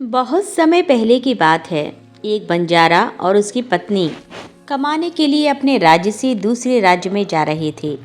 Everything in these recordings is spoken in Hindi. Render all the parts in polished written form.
बहुत समय पहले की बात है। एक बंजारा और उसकी पत्नी कमाने के लिए अपने राज्य से दूसरे राज्य में जा रहे थे।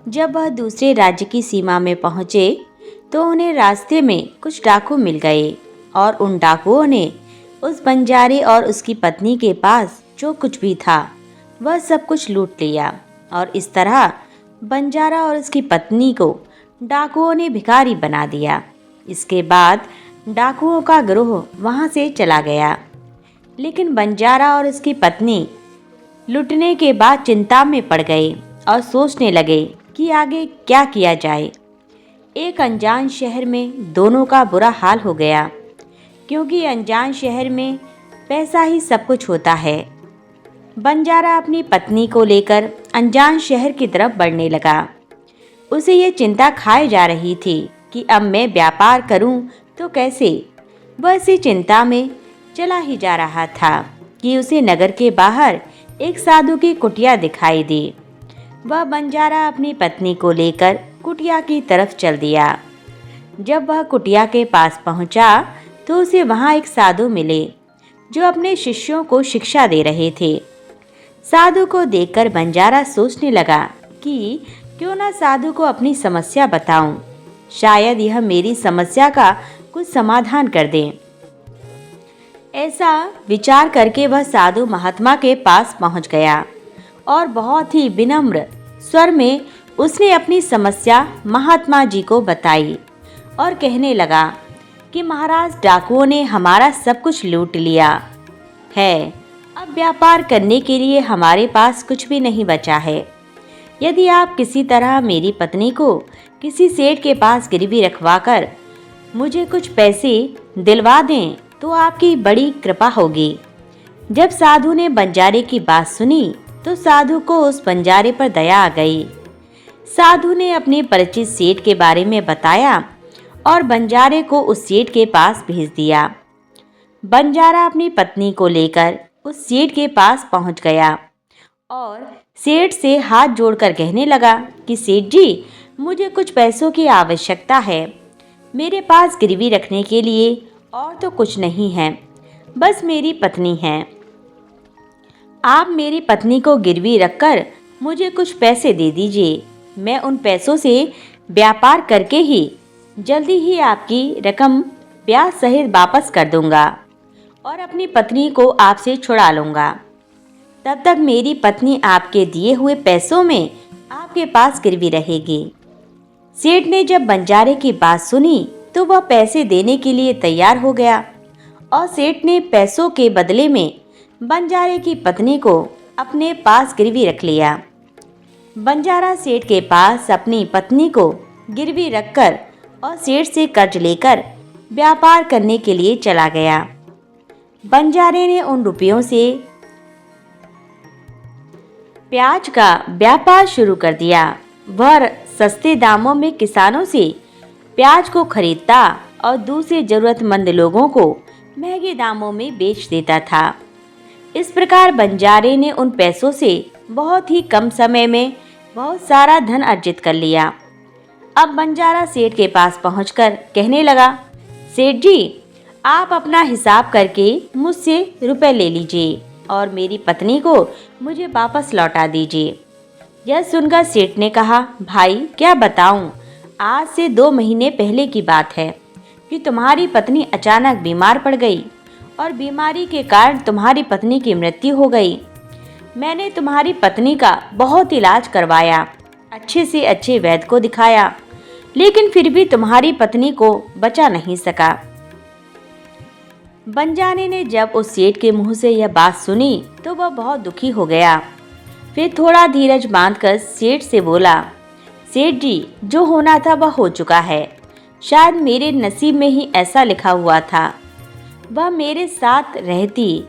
जब वह दूसरे राज्य की सीमा में पहुंचे तो उन्हें रास्ते में कुछ डाकू मिल गए और उन डाकुओं ने उस बंजारे और उसकी पत्नी के पास जो कुछ भी था वह सब कुछ लूट लिया। और इस तरह बंजारा और उसकी पत्नी को डाकुओं ने भिखारी बना दिया। इसके बाद डाकुओं का गिरोह वहां से चला गया। लेकिन बंजारा और उसकी पत्नी लुटने के बाद चिंता में पड़ गए और सोचने लगे कि आगे क्या किया जाए। एक अनजान शहर में दोनों का बुरा हाल हो गया, क्योंकि अनजान शहर में पैसा ही सब कुछ होता है। बंजारा अपनी पत्नी को लेकर अनजान शहर की तरफ बढ़ने लगा। उसे ये चिंता खाए जा रही थी कि अब मैं व्यापार करूं तो कैसे। वह इसी चिंता में चला ही जा रहा था कि उसे नगर के बाहर एक साधु की कुटिया दिखाई दी। वह बंजारा अपनी पत्नी को लेकर कुटिया की तरफ चल दिया। जब वह कुटिया के पास पहुंचा तो उसे वहां एक साधु मिले जो अपने शिष्यों को शिक्षा दे रहे थे। साधु को देखकर बंजारा सोचने लगा कि क्यों ना साधु को अपनी समस्या बताऊं, शायद यह मेरी समस्या का कुछ समाधान कर दे। ऐसा विचार करके वह साधु महात्मा के पास पहुंच गया और बहुत ही विनम्र स्वर में उसने अपनी समस्या महात्मा जी को बताई और कहने लगा कि महाराज, डाकुओं ने हमारा सब कुछ लूट लिया है। अब व्यापार करने के लिए हमारे पास कुछ भी नहीं बचा है। यदि आप किसी तरह मेरी पत्नी को किसी सेठ के पास गिरवी रखवाकर मुझे कुछ पैसे दिलवा दें तो आपकी बड़ी कृपा होगी। जब साधु ने बंजारे की बात सुनी तो साधु को उस बंजारे पर दया आ गई। साधु ने अपने परिचित सेठ के बारे में बताया और बंजारे को उस सेठ के पास भेज दिया। बंजारा अपनी पत्नी को लेकर उस सेठ के पास पहुंच गया और सेठ से हाथ जोड़कर कहने लगा कि सेठ जी, मुझे कुछ पैसों की आवश्यकता है। मेरे पास गिरवी रखने के लिए और तो कुछ नहीं है, बस मेरी पत्नी है। आप मेरी पत्नी को गिरवी रखकर मुझे कुछ पैसे दे दीजिए। मैं उन पैसों से व्यापार करके ही जल्दी ही आपकी रकम ब्याज सहित वापस कर दूंगा और अपनी पत्नी को आपसे छुड़ा लूंगा। तब तक मेरी पत्नी आपके दिए हुए पैसों में आपके पास गिरवी रहेगी। सेठ ने जब बंजारे की बात सुनी तो वह पैसे देने के लिए तैयार हो गया और सेठ ने पैसों के बदले में बंजारे की पत्नी को अपने पास गिरवी रख लिया। बंजारा सेठ के पास अपनी पत्नी को गिरवी रखकर और सेठ से कर्ज लेकर व्यापार करने के लिए चला गया। बंजारे ने उन रुपयों से प्याज का व्यापार शुरू कर दिया। वह सस्ते दामों में किसानों से प्याज को खरीदता और दूसरे जरूरतमंद लोगों को महंगे दामों में बेच देता था। इस प्रकार बंजारे ने उन पैसों से बहुत ही कम समय में बहुत सारा धन अर्जित कर लिया। अब बंजारा सेठ के पास पहुंचकर कहने लगा, सेठ जी, आप अपना हिसाब करके मुझसे रुपए ले लीजिए और मेरी पत्नी को मुझे वापस लौटा दीजिए। यह सुनकर सेठ ने कहा, भाई क्या बताऊं, आज से 2 महीने पहले की बात है कि तुम्हारी पत्नी अचानक बीमार पड़ गई और बीमारी के कारण तुम्हारी पत्नी की मृत्यु हो गई। मैंने तुम्हारी पत्नी का बहुत इलाज करवाया, अच्छे से अच्छे वैद्य को दिखाया, लेकिन फिर भी तुम्हारी पत्नी को बचा नहीं सका। बंजारे ने जब उस सेठ के मुंह से यह बात सुनी तो वह बहुत दुखी हो गया। फिर थोड़ा धीरज बांधकर सेठ से बोला, सेठ जी, जो होना था वह हो चुका है। शायद मेरे नसीब में ही ऐसा लिखा हुआ था। वह मेरे साथ रहती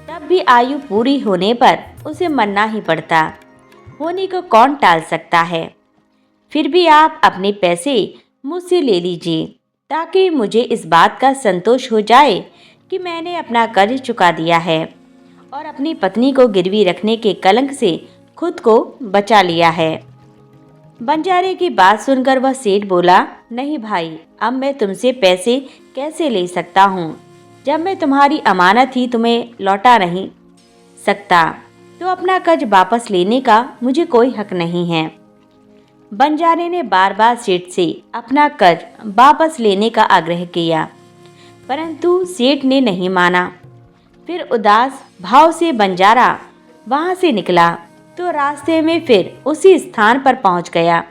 तब भी आयु पूरी होने पर उसे मरना ही पड़ता। होने को कौन टाल सकता है। फिर भी आप अपने पैसे मुझसे ले लीजिए ताकि मुझे इस बात का संतोष हो जाए कि मैंने अपना कर्ज चुका दिया है और अपनी पत्नी को गिरवी रखने के कलंक से खुद को बचा लिया है। बंजारे की बात सुनकर वह सेठ बोला, नहीं भाई, अब मैं तुमसे पैसे कैसे ले सकता हूँ। जब मैं तुम्हारी अमानत ही तुम्हें लौटा नहीं सकता तो अपना कर्ज वापस लेने का मुझे कोई हक नहीं है। बंजारे ने बार बार सेठ से अपना कर्ज वापस लेने का आग्रह किया, परंतु सेठ ने नहीं माना। फिर उदास भाव से बंजारा वहां से निकला तो रास्ते में फिर उसी स्थान पर पहुंच गया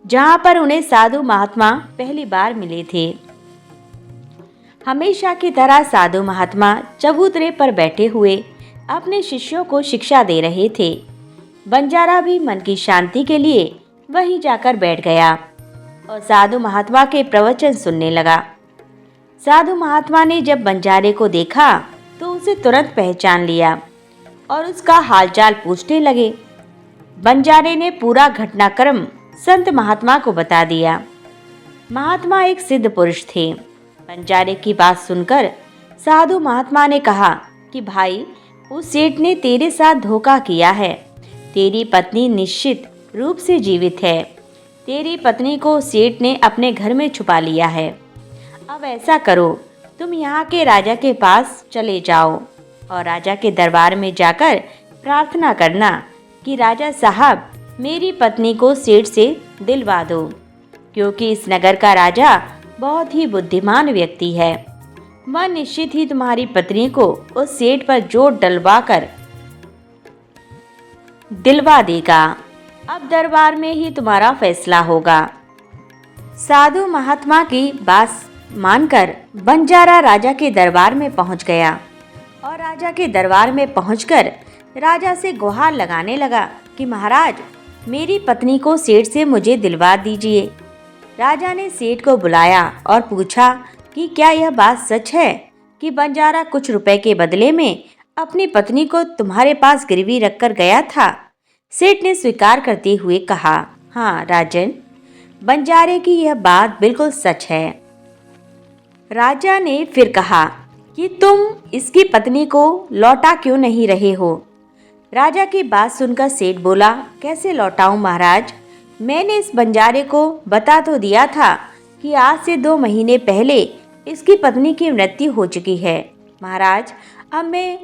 जहां पर उन्हें साधु महात्मा पहली बार मिले थे। हमेशा की तरह साधु महात्मा चबूतरे पर बैठे हुए अपने शिष्यों को शिक्षा दे रहे थे। बंजारा भी मन की शांति के लिए वहीं जाकर बैठ गया और साधु महात्मा के प्रवचन सुनने लगा। साधु महात्मा ने जब बंजारे को देखा तो उसे तुरंत पहचान लिया और उसका हालचाल पूछने लगे। बंजारे ने पूरा घटनाक्रम संत महात्मा को बता दिया। महात्मा एक सिद्ध पुरुष थे। बंजारे की बात सुनकर साधु महात्मा ने कहा कि भाई, उस सेठ ने तेरे साथ धोखा किया है। तेरी पत्नी निश्चित रूप से जीवित है। तेरी पत्नी को सेठ ने अपने घर में छुपा लिया है। अब ऐसा करो, तुम यहाँ के राजा के पास चले जाओ और राजा के दरबार में जाकर प्रार्थना करना कि राजा साहब, मेरी पत्नी को सेठ से दिलवा दो, क्योंकि इस नगर का राजा बहुत ही बुद्धिमान व्यक्ति है। वह निश्चित ही तुम्हारी पत्नी को उस सेठ पर जोर डलवा कर दिलवा देगा। अब दरबार में ही तुम्हारा फैसला होगा। साधु महात्मा की बात मानकर बंजारा राजा के दरबार में पहुंच गया और राजा के दरबार में पहुंचकर राजा से गुहार लगाने लगा कि महाराज, मेरी पत्नी को सेठ से मुझे दिलवा दीजिए। राजा ने सेठ को बुलाया और पूछा कि क्या यह बात सच है कि बंजारा कुछ रुपए के बदले में अपनी पत्नी को तुम्हारे पास गिरवी रखकर गया था। सेठ ने स्वीकार करते हुए कहा, हाँ राजन, बंजारे की यह बात बिल्कुल सच है। राजा ने फिर कहा कि तुम इसकी पत्नी को लौटा क्यों नहीं रहे हो। राजा की बात सुनकर सेठ बोला, कैसे लौटाऊं महाराज, मैंने इस बंजारे को बता तो दिया था कि आज से 2 महीने पहले इसकी पत्नी की मृत्यु हो चुकी है। महाराज, अब मैं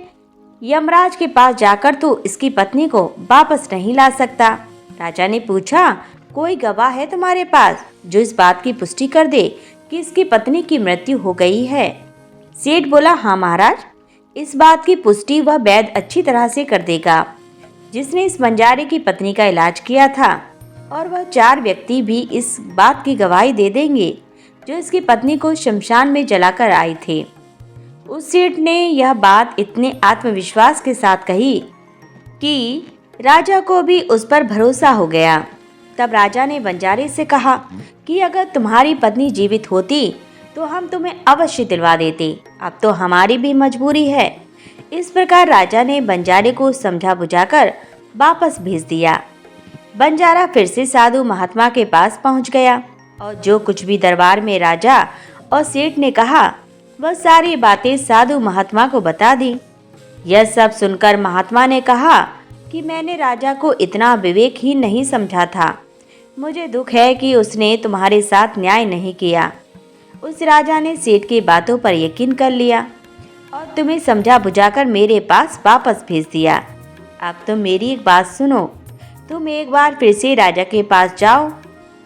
यमराज के पास जाकर तो इसकी पत्नी को वापस नहीं ला सकता। राजा ने पूछा, कोई गवाह है तुम्हारे पास जो इस बात की पुष्टि कर दे कि इसकी पत्नी की मृत्यु हो गई है। सेठ बोला, हाँ महाराज, इस बात की पुष्टि वह वैद्य अच्छी तरह से कर देगा जिसने इस बंजारे की पत्नी का इलाज किया था, और वह 4 व्यक्ति भी इस बात की गवाही दे देंगे जो इसकी पत्नी को शमशान में जलाकर आए थे। उस सेठ ने यह बात इतने आत्मविश्वास के साथ कही कि राजा को भी उस पर भरोसा हो गया। तब राजा ने बंजारे से कहा कि अगर तुम्हारी पत्नी जीवित होती तो हम तुम्हें अवश्य दिलवा देते। अब तो हमारी भी मजबूरी है। इस प्रकार राजा ने बंजारे को समझा बुझाकर वापस भेज दिया। बंजारा फिर से साधु महात्मा के पास पहुंच गया और जो कुछ भी दरबार में राजा और सेठ ने कहा वह सारी बातें साधु महात्मा को बता दी। यह सब सुनकर महात्मा ने कहा कि मैंने राजा को इतना विवेकहीन नहीं समझा था। मुझे दुख है कि उसने तुम्हारे साथ न्याय नहीं किया। उस राजा ने सेठ की बातों पर यकीन कर लिया और तुम्हें समझा बुझाकर मेरे पास वापस भेज दिया। अब तुम मेरी एक बात सुनो। तुम एक बार फिर से राजा के पास जाओ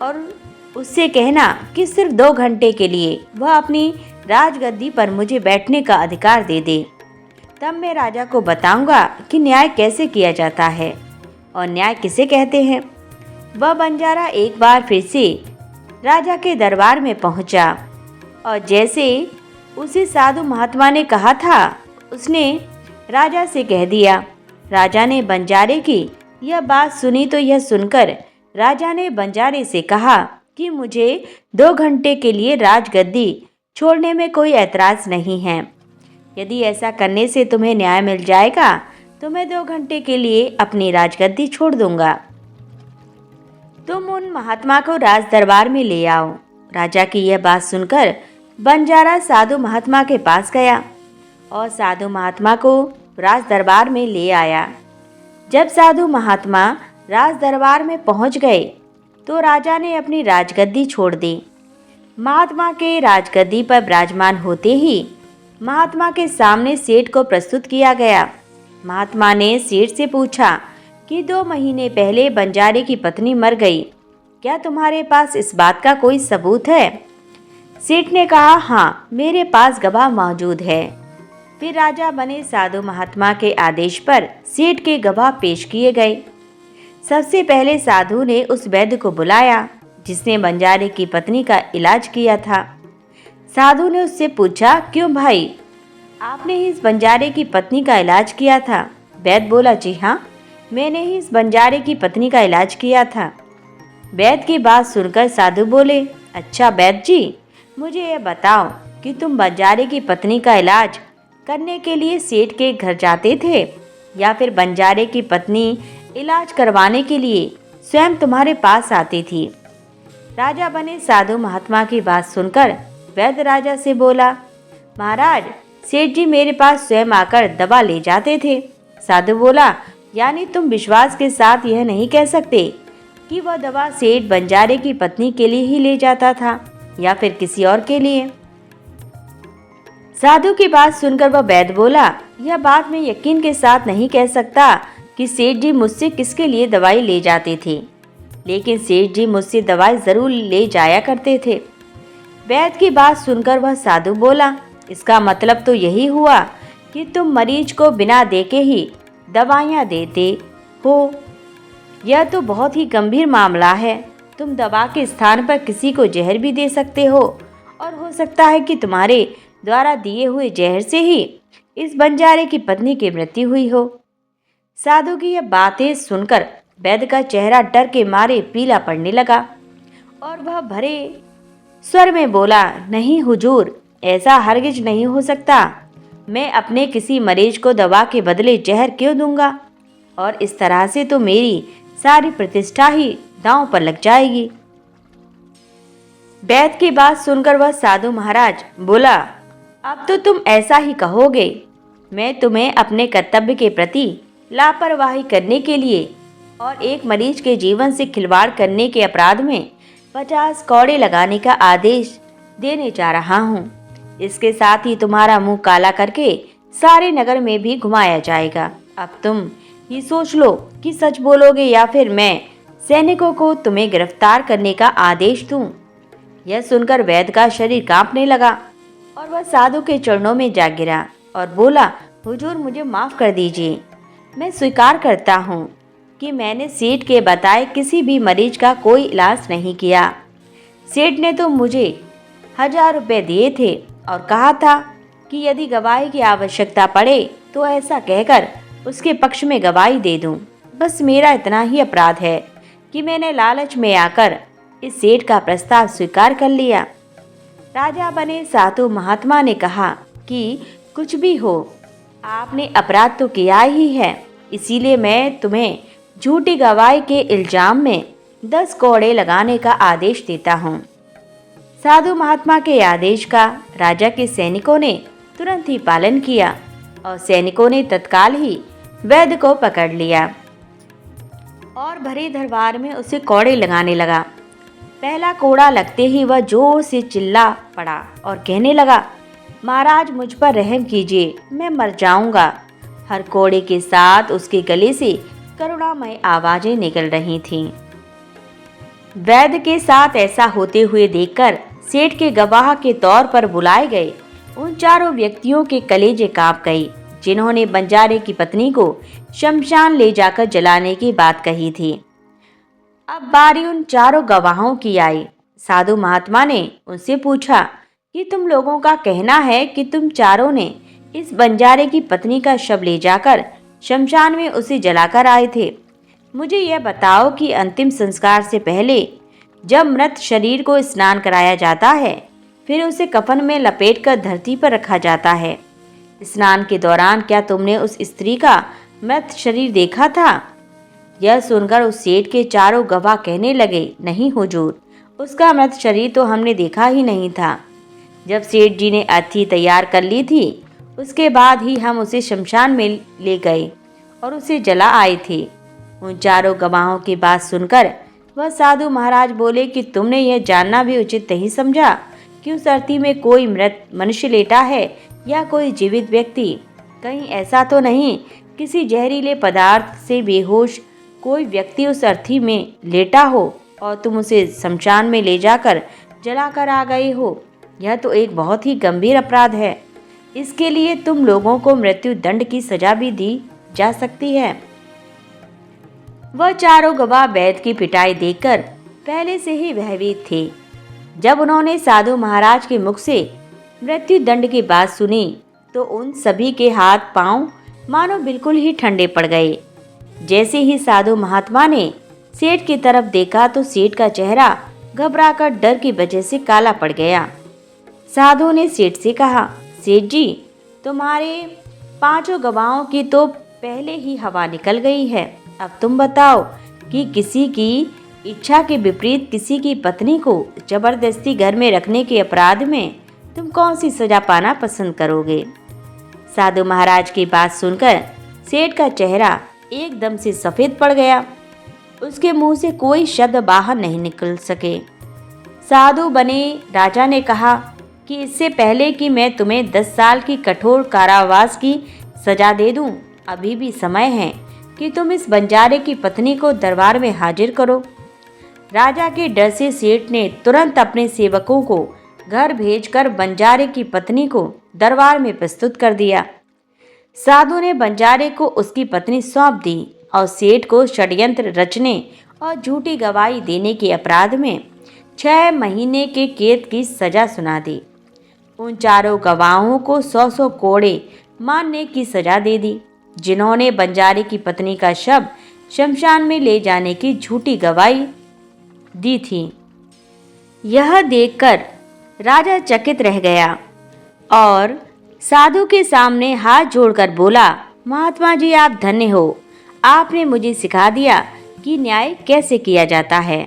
और उससे कहना कि सिर्फ 2 घंटे के लिए वह अपनी राजगद्दी पर मुझे बैठने का अधिकार दे दे। तब मैं राजा को बताऊंगा कि न्याय कैसे किया जाता है और न्याय किसे कहते हैं। वह बंजारा एक बार फिर से राजा के दरबार में पहुंचा और जैसे उसे साधु महात्मा ने कहा था उसने राजा से कह दिया। राजा ने बंजारे की यह बात सुनी तो यह सुनकर राजा ने बंजारे से कहा कि मुझे 2 घंटे के लिए राजगद्दी छोड़ने में कोई ऐतराज नहीं है। यदि ऐसा करने से तुम्हें न्याय मिल जाएगा तो मैं 2 घंटे के लिए अपनी राजगद्दी छोड़ दूंगा। तुम उन महात्मा को राज दरबार में ले आओ। राजा की यह बात सुनकर बंजारा साधु महात्मा के पास गया और साधु महात्मा को राज दरबार में ले आया। जब साधु महात्मा राज दरबार में पहुंच गए तो राजा ने अपनी राजगद्दी छोड़ दी। महात्मा के राजगद्दी पर विराजमान होते ही महात्मा के सामने सेठ को प्रस्तुत किया गया। महात्मा ने सेठ से पूछा कि 2 महीने पहले बंजारे की पत्नी मर गई, क्या तुम्हारे पास इस बात का कोई सबूत है? सेठ ने कहा, हाँ, मेरे पास गवाह मौजूद है। फिर राजा बने साधु महात्मा के आदेश पर सेठ के गवाह पेश किए गए। सबसे पहले साधु ने उस वैद्य को बुलाया जिसने बंजारे की पत्नी का इलाज किया था। साधु ने उससे पूछा, क्यों भाई, आपने ही इस बंजारे की पत्नी का इलाज किया था? वैद्य बोला, जी हाँ, मैंने ही इस बंजारे की पत्नी का इलाज किया था। वैद्य की बात सुनकर साधु बोले, अच्छा वैद्य जी, मुझे यह बताओ कि तुम बंजारे की पत्नी का इलाज करने के लिए सेठ के घर जाते थे या फिर बंजारे की पत्नी इलाज करवाने के लिए स्वयं तुम्हारे पास आती थी? राजा बने साधु महात्मा की बात सुनकर वैद्य राजा से बोला, महाराज, सेठ जी मेरे पास स्वयं आकर दवा ले जाते थे। साधु बोला, यानी तुम विश्वास के साथ यह नहीं कह सकते कि वह दवा सेठ बंजारे की पत्नी के लिए ही ले जाता था या फिर किसी और के लिए? साधु की बात सुनकर वह वैद्य बोला, यह बात मैं यकीन के साथ नहीं कह सकता कि सेठ जी मुझसे किसके लिए दवाई ले जाते थे, लेकिन सेठ जी मुझसे दवाई जरूर ले जाया करते थे। वैद्य की बात सुनकर वह साधु बोला, इसका मतलब तो यही हुआ कि तुम मरीज को बिना देखे ही दवाइयाँ देते हो। यह तो बहुत ही गंभीर मामला है। तुम दवा के स्थान पर किसी को जहर भी दे सकते हो और हो सकता है कि तुम्हारे द्वारा दिए हुए जहर से ही इस बंजारे की पत्नी की मृत्यु हुई हो। साधु की यह बातें सुनकर वैद्य का चेहरा डर के मारे पीला पड़ने लगा और वह भरे स्वर में बोला, नहीं हुजूर, ऐसा हरगिज नहीं हो सकता। मैं अपने किसी मरीज को दवा के बदले जहर क्यों दूंगा? और इस तरह से तो मेरी सारी प्रतिष्ठा ही दांव पर लग जाएगी। वैद्य की बात सुनकर वह साधु महाराज बोला, अब तो तुम ऐसा ही कहोगे। मैं तुम्हें अपने कर्तव्य के प्रति लापरवाही करने के लिए और एक मरीज के जीवन से खिलवाड़ करने के अपराध में 50 कौड़े लगाने का आदेश देने जा रहा हूँ। इसके साथ ही तुम्हारा मुंह काला करके सारे नगर में भी घुमाया जाएगा। अब तुम ही सोच लो कि सच बोलोगे या फिर मैं सैनिकों को तुम्हें गिरफ्तार करने का आदेश दूं। यह सुनकर वैद्य का शरीर कांपने लगा और वह साधु के चरणों में जा गिरा और बोला, हुजूर, मुझे माफ कर दीजिए। मैं स्वीकार करता हूँ कि मैंने सेठ के बताए किसी भी मरीज का कोई इलाज नहीं किया। सेठ ने तो मुझे 1000 रुपये दिए थे और कहा था कि यदि गवाही की आवश्यकता पड़े तो ऐसा कहकर उसके पक्ष में गवाही दे दूं। बस मेरा इतना ही अपराध है कि मैंने लालच में आकर इस सेठ का प्रस्ताव स्वीकार कर लिया। राजा बने साधु महात्मा ने कहा कि कुछ भी हो, आपने अपराध तो किया ही है, इसीलिए मैं तुम्हें झूठी गवाही के इल्जाम में 10 कौड़े लगाने का आदेश देता हूँ। साधु महात्मा के आदेश का राजा के सैनिकों ने तुरंत ही पालन किया और सैनिकों ने तत्काल ही वैद्य को पकड़ लिया और भरे दरबार में उसे कौड़े लगाने लगा। पहला कोड़ा लगते ही वह जोर से चिल्ला पड़ा और कहने लगा, महाराज, मुझ पर रहम कीजिए, मैं मर जाऊंगा। हर कोड़े के साथ उसके गले से करुणामय आवाजें निकल रही थीं। वैद्य के साथ ऐसा होते हुए देखकर सेठ के गवाह के तौर पर बुलाए गए उन चारों व्यक्तियों के कलेजे कांप गए जिन्होंने बंजारे की पत्नी को शमशान ले जाकर जलाने की बात कही थी। अब बारी उन चारों गवाहों की आई। साधु महात्मा ने उनसे पूछा कि तुम लोगों का कहना है कि तुम चारों ने इस बंजारे की पत्नी का शव ले जाकर शमशान में उसे जलाकर आए थे। मुझे यह बताओ कि अंतिम संस्कार से पहले जब मृत शरीर को स्नान कराया जाता है, फिर उसे कफन में लपेटकर धरती पर रखा जाता है। स्नान के दौरान क्या तुमने उस स्त्री का मृत शरीर देखा था? यह सुनकर उस सेठ के चारों गवाह कहने लगे, नहीं हुजूर, उसका मृत शरीर तो हमने देखा ही नहीं था। जब सेठ जी ने अर्थी तैयार कर ली थी, उसके बाद ही हम उसे शमशान में ले गए और उसे जला आए थे। उन चारों गवाहों की बात सुनकर वह साधु महाराज बोले कि तुमने यह जानना भी उचित नहीं समझा कि कि उस अर्थी में कोई मृत मनुष्य लेटा है या कोई जीवित व्यक्ति। कहीं ऐसा तो नहीं किसी जहरीले पदार्थ से बेहोश कोई व्यक्ति उस अर्थी में लेटा हो और तुम उसे शमशान में ले जाकर जलाकर आ गए हो। यह तो एक बहुत ही गंभीर अपराध है। इसके लिए तुम लोगों को मृत्यु दंड की सजा भी दी जा सकती है। वह चारों गवाह वैद की पिटाई देखकर पहले से ही भयभीत थे। जब उन्होंने साधु महाराज के मुख से मृत्यु दंड की बात सुनी तो उन सभी के हाथ पांव मानो बिल्कुल ही ठंडे पड़ गए। जैसे ही साधु महात्मा ने सेठ की तरफ देखा तो सेठ का चेहरा घबराकर डर की वजह से काला पड़ गया। साधु ने सेठ से कहा, सेठ जी, तुम्हारे 5 गवाहों की तो पहले ही हवा निकल गई है। अब तुम बताओ कि किसी की इच्छा के विपरीत किसी की पत्नी को जबरदस्ती घर में रखने के अपराध में तुम कौन सी सजा पाना पसंद करोगे? साधु महाराज की बात सुनकर सेठ का चेहरा एकदम से सफेद पड़ गया। उसके मुंह से कोई शब्द बाहर नहीं निकल सके। साधु बने राजा ने कहा कि इससे पहले कि मैं तुम्हें 10 साल की कठोर कारावास की सजा दे दूं, अभी भी समय है कि तुम इस बंजारे की पत्नी को दरबार में हाजिर करो। राजा के डर से सेठ ने तुरंत अपने सेवकों को घर भेजकर बंजारे की पत्नी को दरबार में प्रस्तुत कर दिया। साधु ने बंजारे को उसकी पत्नी सौंप दी और सेठ को षड्यंत्र रचने और झूठी गवाही देने के अपराध में 6 महीने के कैद की सजा सुना दी। उन चारों गवाहों को 100 कोड़े मारने की सजा दे दी, जिन्होंने बंजारे की पत्नी का शव शमशान में ले जाने की झूठी गवाही दी थी। यह देखकर राजा चकित रह गया और साधु के सामने हाथ जोड़कर बोला, महात्मा जी, आप धन्य हो। आपने मुझे सिखा दिया कि न्याय कैसे किया जाता है।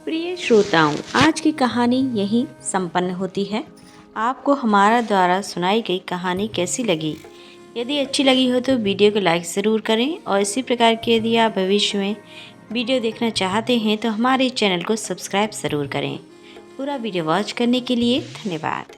प्रिय श्रोताओं, आज की कहानी यहीं संपन्न होती है। आपको हमारा द्वारा सुनाई गई कहानी कैसी लगी? यदि अच्छी लगी हो तो वीडियो को लाइक ज़रूर करें और इसी प्रकार की यदि आप भविष्य में वीडियो देखना चाहते हैं तो हमारे चैनल को सब्सक्राइब ज़रूर करें। पूरा वीडियो वॉच करने के लिए धन्यवाद।